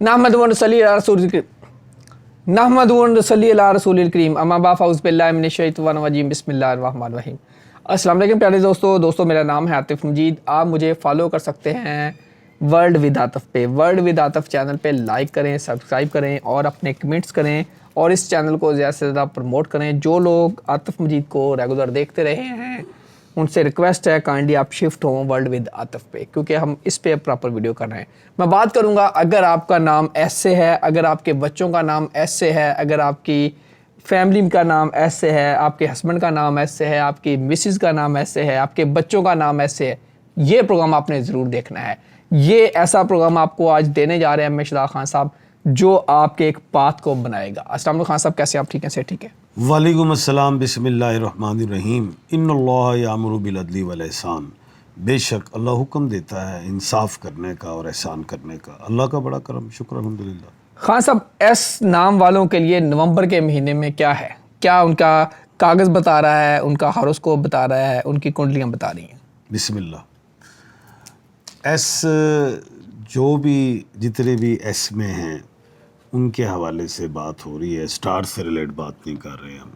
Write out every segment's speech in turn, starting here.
नहमदु व नसल्ली अला रसूलिल करीम अम्मा बाद फ़ऊज़ु बिल्लाहि मिनश शैतानिर रजीम बिस्मिल्लाहिर रहमानिर रहीम। अस्सलाम वालेकुम प्यारे दोस्तों, मेरा नाम है आतिफ़ मजीद। आप मुझे फॉलो कर सकते हैं वर्ल्ड विद आतिफ़ पे। वर्ल्ड विद आतिफ़ चैनल पे लाइक करें, सब्सक्राइब करें और अपने कमेंट्स करें और इस चैनल को ज़्यादा से ज़्यादा प्रमोट करें। जो लोग आतिफ़ मजीद को रेगुलर देखते रहे हैं उनसे रिक्वेस्ट है काइंडली आप शिफ्ट हों वर्ल्ड विद आतिफ़ पे, क्योंकि हम इस पे प्रॉपर वीडियो कर रहे हैं। मैं बात करूंगा, अगर आपका नाम एस से है, अगर आपके बच्चों का नाम एस से है, अगर आपकी फैमिली का नाम एस से है, आपके हस्बैंड का नाम एस से है, आपकी मिसेस का नाम एस से है, आपके बच्चों का नाम एस से है, ये प्रोग्राम आपने ज़रूर देखना है। ये ऐसा प्रोग्राम आपको आज देने जा रहे हैं मिश्रा खान साहब, जो आपके एक पाथ को बनाएगा। अस्सलाम वालेकुम खान साहब, कैसे आप? ठीक हैं? से ठीक है। वालेकुम अस्सलाम, बिस्मिल्लाहिर्रहमानिर्रहीम। इन्नल्लाह यामुरु बिल अदली वल ihsan। बेशक अल्लाह हुक्म देता है इंसाफ करने का और एहसान करने का। अल्लाह का बड़ा करम, शुक्र अल्हम्दुलिल्लाह। खान साहब, एस नाम वालों के लिए नवंबर के महीने में क्या है? क्या उनका कागज़ बता रहा है, उनका हॉरोस्कोप बता रहा है, उनकी कुंडलियाँ बता रही हैं? बिस्मिल्लाह। एस जो भी जितने भी एस में हैं उनके हवाले से बात हो रही है, स्टार से रिलेटेड बात नहीं कर रहे हम।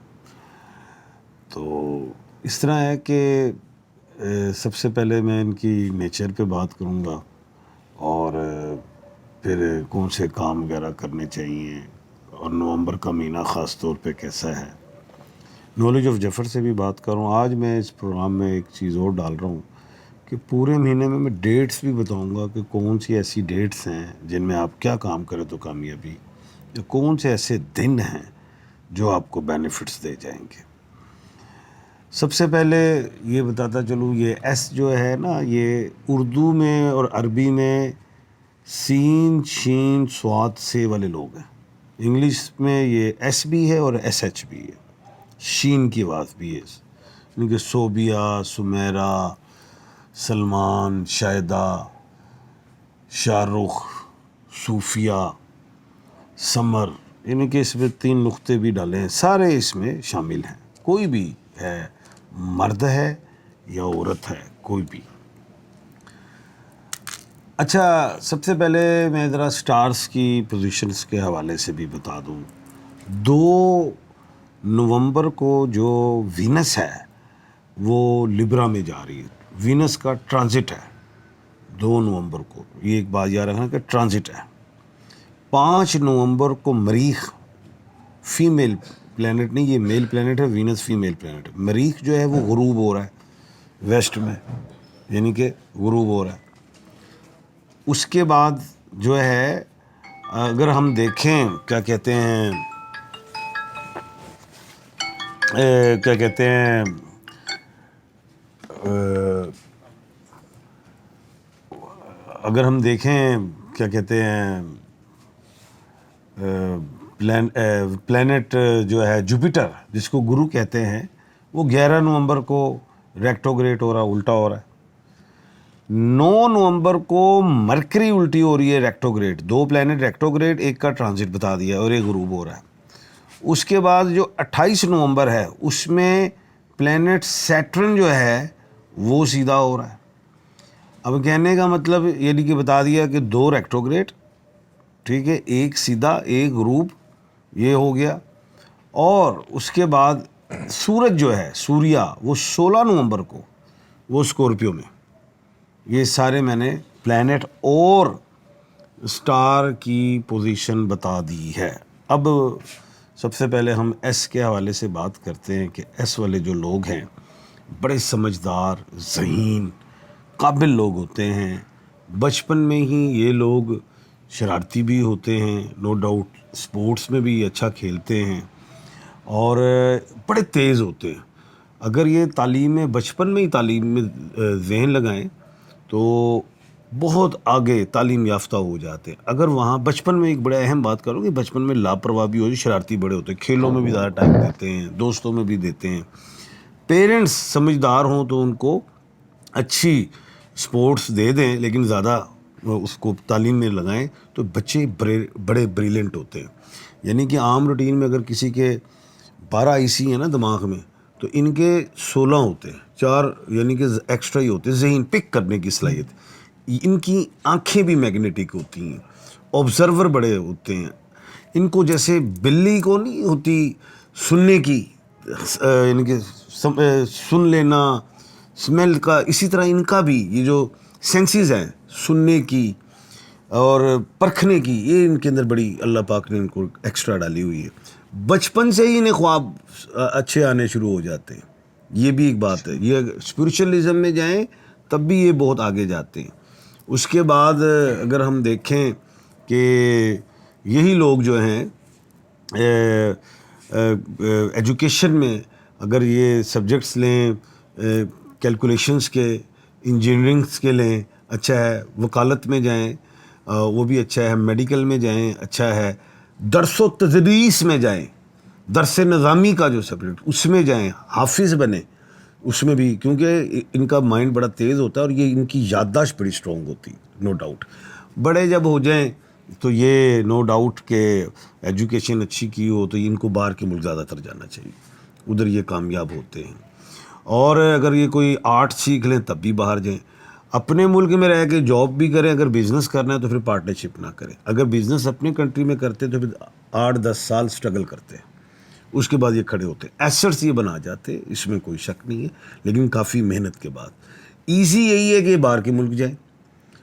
तो इस तरह है कि सबसे पहले मैं इनकी नेचर पे बात करूँगा और फिर कौन से काम वगैरह करने चाहिए और नवंबर का महीना ख़ास तौर पे कैसा है। नॉलेज ऑफ जफ़र से भी बात करूँ। आज मैं इस प्रोग्राम में एक चीज़ और डाल रहा हूँ कि पूरे महीने में मैं डेट्स भी बताऊँगा कि कौन सी ऐसी डेट्स हैं जिनमें आप क्या काम करें तो कामयाबी, या कौन से ऐसे दिन हैं जो आपको बेनिफिट्स दे जाएंगे। सबसे पहले ये बताता चलूँ, ये एस जो है ना, ये उर्दू में और अरबी में सीन शीन स्वाद से वाले लोग हैं। इंग्लिश में ये एस भी है और एस एच भी है, शीन की आवाज़ भी है। यानी कि सोबिया, सुमेरा, सलमान, शायदा, शाहरुख, सूफिया, समर, यानी कि इसमें 3 नुक्ते भी डाले हैं, सारे इसमें शामिल हैं। कोई भी है, मर्द है या औरत है, कोई भी। अच्छा, सबसे पहले मैं ज़रा स्टार्स की पोजीशंस के हवाले से भी बता दूं। 2 नवंबर को जो वीनस है वो लिब्रा में जा रही है। वीनस का ट्रांजिट है 2 नवंबर को, ये एक बात याद रखना कि ट्रांजिट है। 5 नवंबर को मरीख, फीमेल प्लैनेट नहीं, ये मेल प्लैनेट है, वीनस फीमेल प्लैनेट है। मरीख जो है वो गुरूब हो रहा है वेस्ट में, यानी कि गुरूब हो रहा है। उसके बाद जो है, अगर हम देखें क्या कहते हैं अगर हम देखें क्या कहते हैं प्लैनेट जो है जुपिटर, जिसको गुरु कहते हैं, वो 11 नवंबर को रेक्टोग्रेड हो रहा, उल्टा हो रहा है। 9 नवंबर को मरकरी उल्टी हो रही है, रेक्टोग्रेड। 2 प्लैनेट रेक्टोग्रेड, एक का ट्रांजिट बता दिया और एक गुरूब हो रहा है। उसके बाद जो 28 नवंबर है उसमें प्लैनेट सैटर्न जो है वो सीधा हो रहा है। अब कहने का मतलब यानी कि बता दिया कि 2 रेक्टोग्रेड, ठीक है, एक सीधा, एक गुरूब, ये हो गया। और उसके बाद सूरज जो है, सूर्या, वो 16 नवंबर को वो स्कॉर्पियो में। ये सारे मैंने प्लैनेट और स्टार की पोजीशन बता दी है। अब सबसे पहले हम एस के हवाले से बात करते हैं कि एस वाले जो लोग हैं बड़े समझदार, ज़हीन, काबिल लोग होते हैं। बचपन में ही ये लोग शरारती भी होते हैं, नो डाउट, स्पोर्ट्स में भी अच्छा खेलते हैं और बड़े तेज़ होते हैं। अगर ये तालीम में, बचपन में ही तालीम में ज़हन लगाएं तो बहुत आगे तालीम याफ्ता हो जाते हैं। अगर वहाँ बचपन में, एक बड़ा अहम बात करो कि बचपन में लापरवाही भी हो, शरारती बड़े होते हैं, खेलों में भी ज़्यादा टाइम देते हैं, दोस्तों में भी देते हैं। पेरेंट्स समझदार हों तो उनको अच्छी स्पोर्ट्स दे दें, लेकिन ज़्यादा उसको तालीम में लगाएं तो बच्चे बड़े ब्रिलियंट होते हैं। यानी कि आम रूटीन में अगर किसी के 12 आईसी है ना दिमाग में, तो इनके 16 होते हैं, 4 यानी कि एक्स्ट्रा ही होते हैं। ज़हन पिक करने की सलाहियत, इनकी आंखें भी मैग्नेटिक होती हैं ऑब्जर्वर बड़े होते हैं। इनको जैसे बिल्ली को नहीं होती सुनने की, इनके सुन लेना, स्मेल का, इसी तरह इनका भी ये जो सेंसेस हैं सुनने की और परखने की, ये इनके अंदर बड़ी अल्लाह पाक ने इनको एक्स्ट्रा डाली हुई है। बचपन से ही इन्हें ख्वाब अच्छे आने शुरू हो जाते हैं, ये भी एक बात है। ये स्पिरिचुअलिज्म में जाएं तब भी ये बहुत आगे जाते हैं। उसके बाद अगर हम देखें कि यही लोग जो हैं एजुकेशन में अगर ये सब्जेक्ट्स लें, कैलकुलेशंस के, इंजीनियरिंग्स के लें, अच्छा है, वकालत में जाएं, वो भी अच्छा है, मेडिकल में जाएं, अच्छा है, दरस व तदरीस में जाएं, दरस निज़ामी का जो सब्जेक्ट उसमें जाएं, हाफिज़ बने उसमें भी, क्योंकि इनका माइंड बड़ा तेज़ होता है और ये इनकी याददाश्त बड़ी स्ट्रॉन्ग होती है, नो डाउट। बड़े जब हो जाएं तो ये नो डाउट के एजुकेशन अच्छी की हो तो इनको बाहर के मुल्क ज़्यादातर जाना चाहिए, उधर ये कामयाब होते हैं। और अगर ये कोई आर्ट सीख लें तब भी बाहर जाएं। अपने मुल्क में रह के जॉब भी करें, अगर बिज़नेस करना है तो फिर पार्टनरशिप ना करें। अगर बिज़नेस अपनी कंट्री में करते तो फिर 8-10 साल स्ट्रगल करते हैं, उसके बाद ये खड़े होते, एसेट्स ये बना जाते, इसमें कोई शक नहीं है, लेकिन काफ़ी मेहनत के बाद। ईजी यही है कि बाहर के मुल्क जाएं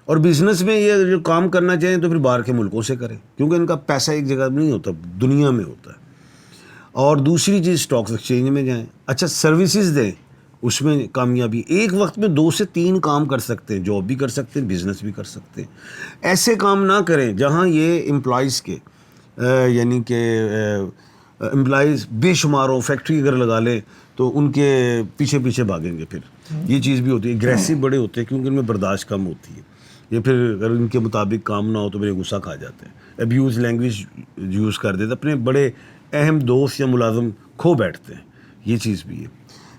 और बिज़नेस में ये जो काम करना चाहें तो फिर बाहर के मुल्कों से करें, क्योंकि इनका पैसा एक जगह नहीं होता, दुनिया में होता है। और दूसरी चीज़ स्टॉक एक्सचेंज में जाएं, अच्छा सर्विसेज दें, उसमें कामयाबी। एक वक्त में 2 से 3 काम कर सकते हैं, जॉब भी कर सकते हैं, बिज़नेस भी कर सकते हैं। ऐसे काम ना करें जहाँ ये एम्प्लॉइज़ के यानी कि एम्प्लॉइज़ बेशुमार हो, फैक्ट्री अगर लगा लें तो उनके पीछे पीछे भागेंगे। फिर ये चीज़ भी होती है, एग्रेसिव बड़े होते हैं क्योंकि उनमें बर्दाश्त कम होती है। ये फिर अगर इनके मुताबिक काम ना हो तो मेरे गुस्सा खा जाते हैं, अब्यूज़ लैंग्वेज यूज़ कर देते, अपने बड़े अहम दोस्त या मुलाजम खो बैठते हैं, ये चीज़ भी है।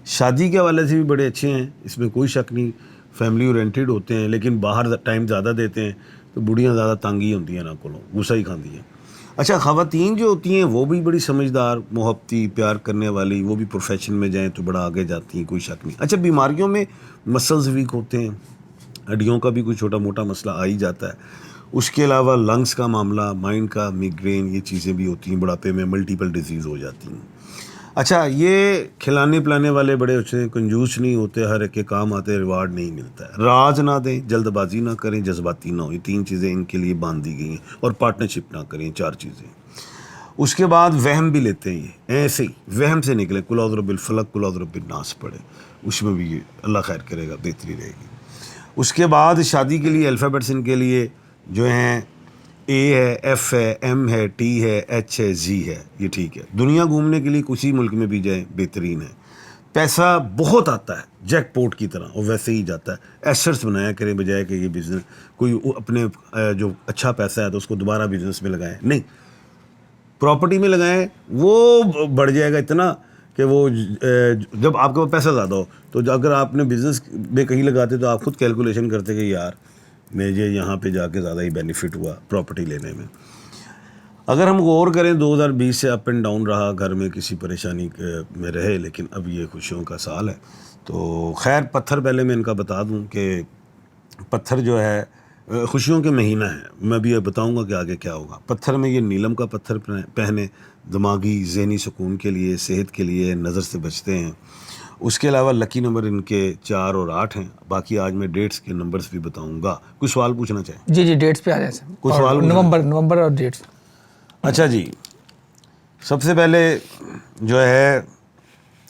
शादी के हवाले से भी बड़े अच्छे हैं, इसमें कोई शक नहीं, फैमिली ओरिएंटेड होते हैं, लेकिन बाहर टाइम ज़्यादा देते हैं तो बुढ़ियाँ ज़्यादा तंग ही होती हैं ना, को गुस्सा ही खाती हैं। अच्छा, ख़वातीन जो होती हैं वो भी बड़ी समझदार, मोहब्बती, प्यार करने वाली, वो भी प्रोफेशन में जाएँ तो बड़ा आगे जाती हैं, कोई शक नहीं। अच्छा, बीमारियों में मसल्स वीक होते हैं, हड्डियों का भी कोई छोटा मोटा मसला आ ही जाता है। उसके अलावा लंग्स का मामला, माइंड का, मिग्रेन, ये चीज़ें भी होती हैं, बुढ़ापे में मल्टीपल डिजीज़ हो जाती हैं। अच्छा, ये खिलाने पिलाने वाले बड़े अच्छे हैं, कंजूस नहीं होते, हर एक के काम आते, रिवार्ड नहीं मिलता है। राज ना दें, जल्दबाजी ना करें, जज्बाती ना हो, ये 3 चीज़ें इनके लिए बांध दी गई हैं। और पार्टनरशिप ना करें, 4 चीज़ें। उसके बाद वहम भी लेते हैं, ये ऐसे ही वहम से निकले, कुल औज़ु बिल फलक, कुल औज़ु बिन नास पढ़े, उसमें भी ये अल्लाह खैर करेगा, बेहतरी रहेगी। उसके बाद शादी के लिए अल्फ़ाबेट्स इनके लिए जो हैं ए है, एफ़ है, एम है, टी है, एच है, जी है, ये ठीक है। दुनिया घूमने के लिए किसी मुल्क में भी जाए बेहतरीन है। पैसा बहुत आता है जैकपॉट की तरह और वैसे ही जाता है। एसेट्स बनाया करें बजाय कि ये बिज़नेस कोई अपने जो अच्छा पैसा है तो उसको दोबारा बिज़नेस में लगाएं, नहीं, प्रॉपर्टी में लगाएं, वो बढ़ जाएगा इतना कि वो जब आपके पास पैसा ज़्यादा हो तो अगर आपने बिज़नेस में कहीं लगाते तो आप खुद कैलकुलेशन करते कि यार मुझे यहाँ पे जाके ज़्यादा ही बेनिफिट हुआ प्रॉपर्टी लेने में। अगर हम गौर करें 2020 से अप एंड डाउन रहा, घर में किसी परेशानी में रहे, लेकिन अब ये खुशियों का साल है। तो खैर, पत्थर पहले मैं इनका बता दूं कि पत्थर जो है खुशियों के महीना है, मैं भी ये बताऊंगा कि आगे क्या होगा। पत्थर में ये नीलम का पत्थर पहने, दिमागी ज़हनी सुकून के लिए, सेहत के लिए, नज़र से बचते हैं। उसके अलावा लकी नंबर इनके 4 और 8 हैं। बाकी आज मैं डेट्स के नंबर्स भी बताऊंगा। कुछ सवाल पूछना चाहें? जी जी, डेट्स पे आ जाए सर, कुछ सवाल नवंबर और डेट्स। अच्छा जी, सबसे पहले जो है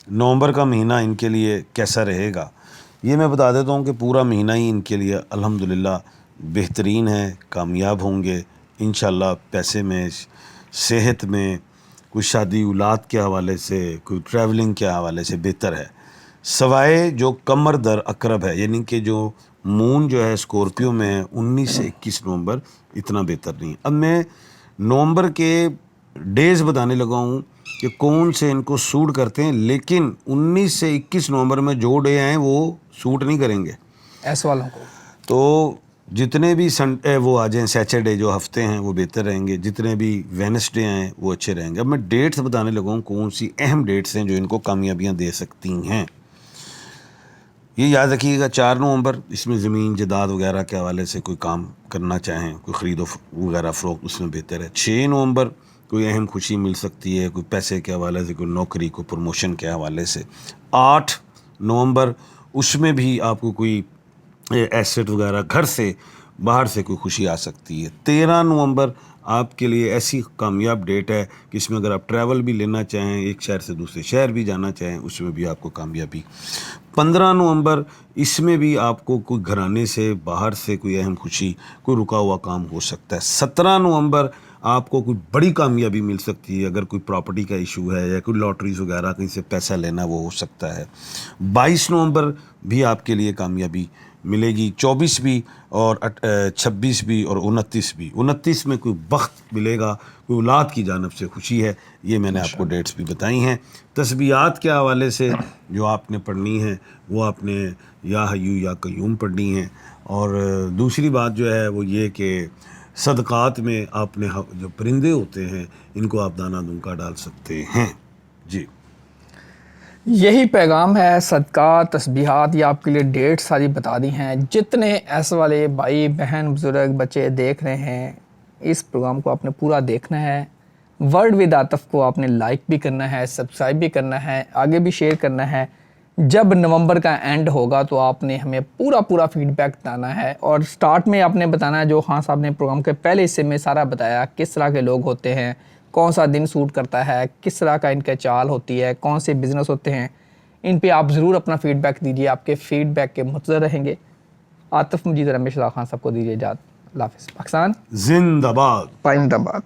नवंबर का महीना इनके लिए कैसा रहेगा, ये मैं बता देता हूँ कि पूरा महीना ही इनके लिए अल्हम्दुलिल्लाह बेहतरीन है, कामयाब होंगे इंशाल्लाह। पैसे में, सेहत में, कोई शादी औलाद के हवाले से, कोई ट्रैवलिंग के हवाले से बेहतर है। सवाए जो कमर दर अकरब है, यानी कि जो मून जो है स्कॉर्पियो में है, 19 से 21 नवंबर इतना बेहतर नहीं। अब मैं नवंबर के डेज़ बताने लगा हूँ कि कौन से इनको सूट करते हैं, लेकिन 19 से 21 नवंबर में जो डे हैं वो सूट नहीं करेंगे ऐसे वालों को। तो जितने भी संडे वो आ जाएँ, सैटरडे जो हफ्ते हैं वो बेहतर रहेंगे, जितने भी वेडनेसडे हैं वो अच्छे रहेंगे। अब मैं डेट्स बताने लगा हूँ कौन सी अहम डेट्स हैं जो इनको कामयाबियाँ दे सकती हैं। 19 से 21 नवंबर 19 से 21 नवंबर में जो डे हैं वो सूट नहीं करेंगे। ऐसे वालों को तो जितने भी संडे वो आ जाएँ, सैटरडे जो हफ्ते हैं वो बेहतर रहेंगे, जितने भी वेडनेसडे हैं वो अच्छे रहेंगे। अब मैं डेट्स बताने लगा हूँ कौन सी अहम डेट्स हैं जो इनको कामयाबियाँ दे सकती हैं। یہ یاد رکھیے گا 4 نومبر اس میں زمین جائیداد وغیرہ کے حوالے سے کوئی کام کرنا چاہیں، کوئی خرید و وغیرہ فروخت، اس میں بہتر ہے۔ 6 نومبر کوئی اہم خوشی مل سکتی ہے، کوئی پیسے کے حوالے سے، کوئی نوکری، کوئی پروموشن کے حوالے سے۔ 8 نومبر اس میں بھی آپ کو کوئی ایسٹ وغیرہ گھر سے باہر سے کوئی خوشی آ سکتی ہے۔ 13 نومبر آپ کے لیے ایسی کامیاب ڈیٹ ہے کہ اس میں اگر آپ ٹریول بھی لینا چاہیں، ایک شہر سے دوسرے شہر بھی جانا چاہیں، اس میں بھی آپ کو کامیابی۔ 15 نومبر اس میں بھی آپ کو کوئی گھرانے سے باہر سے کوئی اہم خوشی، کوئی رکا ہوا کام ہو سکتا ہے۔ 17 نومبر آپ کو کوئی بڑی کامیابی مل سکتی ہے، اگر کوئی پراپرٹی کا ایشو ہے یا کوئی لاٹریز وغیرہ کہیں سے پیسہ لینا وہ ہو سکتا ہے۔ 22 نومبر بھی آپ کے لیے کامیابی ملے گی، 24 بھی اور 26 بھی اور 29 بھی۔ 29 میں کوئی بخت ملے گا، کوئی اولاد کی جانب سے خوشی ہے۔ یہ میں نے آپ کو ڈیٹس بھی بتائی ہیں۔ تسبیحات کے حوالے سے جو آپ نے پڑھنی ہیں وہ آپ نے یا حیو یا قیوم پڑھنی ہیں، اور دوسری بات جو ہے وہ یہ کہ صدقات میں آپ نے جو پرندے ہوتے ہیں ان کو آپ دانہ دنکا ڈال سکتے ہیں۔ جی یہی پیغام ہے، صدقات، تسبیحات، یہ آپ کے لیے ڈیٹ ساری بتا دی ہیں۔ جتنے ایس والے بھائی بہن بزرگ بچے دیکھ رہے ہیں اس پروگرام کو آپ نے پورا دیکھنا ہے۔ ورڈ ود عاطف کو آپ نے لائک بھی کرنا ہے، سبسکرائب بھی کرنا ہے، آگے بھی شیئر کرنا ہے۔ جب نومبر کا اینڈ ہوگا تو آپ نے ہمیں پورا فیڈ بیک بتانا ہے، اور سٹارٹ میں آپ نے بتانا ہے، جو خان صاحب نے پروگرام کے پہلے حصے میں سارا بتایا، کس طرح کے لوگ ہوتے ہیں، کون سا دن سوٹ کرتا ہے، کس طرح کا ان کا چال ہوتی ہے، کون سے بزنس ہوتے ہیں، ان پہ آپ ضرور اپنا فیڈ بیک دیجیے۔ آپ کے فیڈ بیک کے منتظر رہیں گے۔ عاطف مجید، رمیش رضا خان صاحب کو دیجیے اجازت۔ اللہ حافظ۔ پاکستان زندہ باد۔ پائندہ باد۔